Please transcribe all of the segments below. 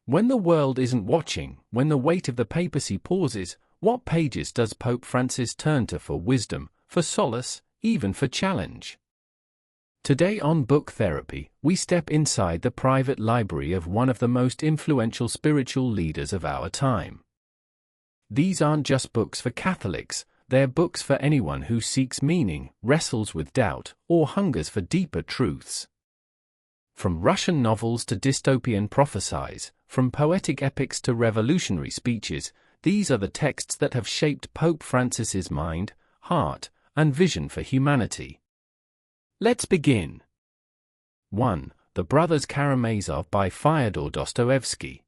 When the world isn't watching, when the weight of the papacy pauses, what pages does Pope Francis turn to for wisdom, for solace, even for challenge? Today on Book Therapy, we step inside the private library of one of the most influential spiritual leaders of our time. These aren't just books for Catholics, they're books for anyone who seeks meaning, wrestles with doubt, or hungers for deeper truths. From Russian novels to dystopian prophecies, from poetic epics to revolutionary speeches, these are the texts that have shaped Pope Francis's mind, heart, and vision for humanity. Let's begin. 1. The Brothers Karamazov by Fyodor Dostoevsky.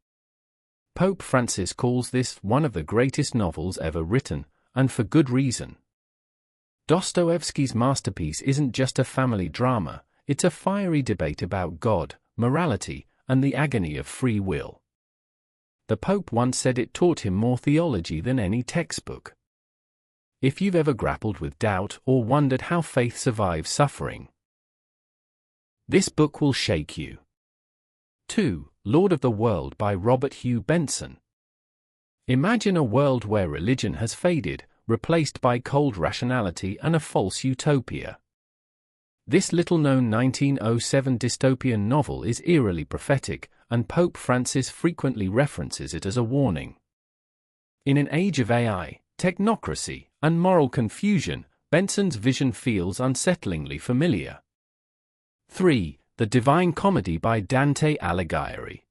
Pope Francis calls this one of the greatest novels ever written, and for good reason. Dostoevsky's masterpiece isn't just a family drama, it's a fiery debate about God, morality, and the agony of free will. The Pope once said it taught him more theology than any textbook. If you've ever grappled with doubt or wondered how faith survives suffering, this book will shake you. 2. Lord of the World by Robert Hugh Benson. Imagine a world where religion has faded, replaced by cold rationality and a false utopia. This little-known 1907 dystopian novel is eerily prophetic, and Pope Francis frequently references it as a warning. In an age of AI, technocracy, and moral confusion, Benson's vision feels unsettlingly familiar. 3. The Divine Comedy by Dante Alighieri.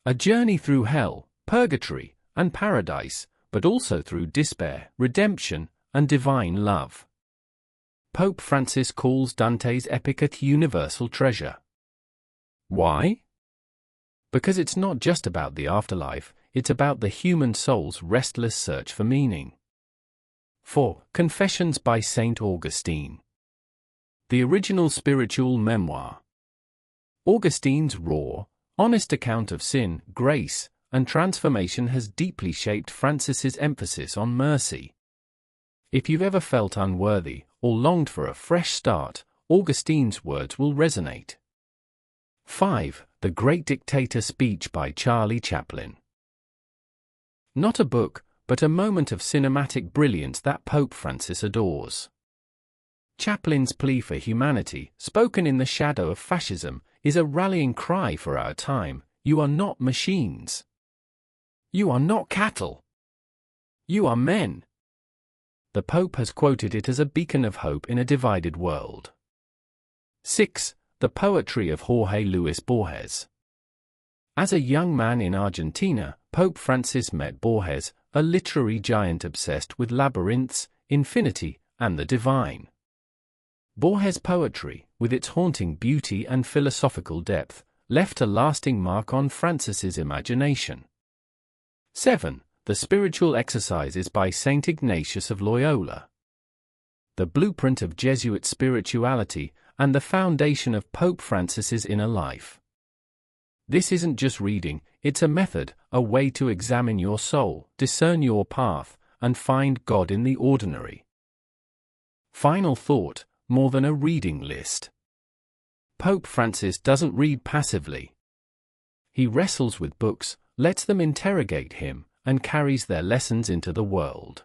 A journey through hell, purgatory, and paradise, but also through despair, redemption, and divine love. Pope Francis calls Dante's epic a universal treasure. Why? Because it's not just about the afterlife, it's about the human soul's restless search for meaning. 4. Confessions by Saint Augustine. The original spiritual memoir. Augustine's raw, honest account of sin, grace, and transformation has deeply shaped Francis's emphasis on mercy. If you've ever felt unworthy or longed for a fresh start, Augustine's words will resonate. 5. The Great Dictator Speech by Charlie Chaplin. Not a book, but a moment of cinematic brilliance that Pope Francis adores. Chaplin's plea for humanity, spoken in the shadow of fascism, is a rallying cry for our time. You are not machines. You are not cattle. You are men. The Pope has quoted it as a beacon of hope in a divided world. 6. The Poetry of Jorge Luis Borges. As a young man in Argentina, Pope Francis met Borges, a literary giant obsessed with labyrinths, infinity, and the divine. Borges' poetry, with its haunting beauty and philosophical depth, left a lasting mark on Francis's imagination. 7. The Spiritual Exercises by Saint Ignatius of Loyola. The blueprint of Jesuit spirituality and the foundation of Pope Francis's inner life. This isn't just reading, it's a method, a way to examine your soul, discern your path, and find God in the ordinary. Final thought, more than a reading list. Pope Francis doesn't read passively. He wrestles with books, lets them interrogate him, and carries their lessons into the world.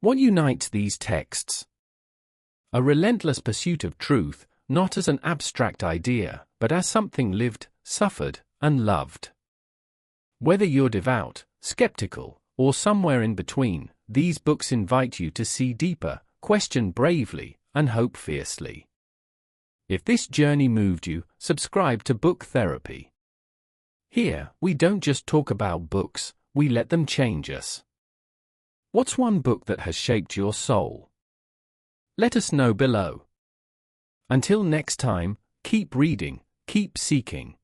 What unites these texts? A relentless pursuit of truth, not as an abstract idea, but as something lived, suffered, and loved. Whether you're devout, skeptical, or somewhere in between, these books invite you to see deeper, question bravely, and hope fiercely. If this journey moved you, subscribe to Book Therapy. Here, we don't just talk about books, we let them change us. What's one book that has shaped your soul? Let us know below. Until next time, keep reading, keep seeking.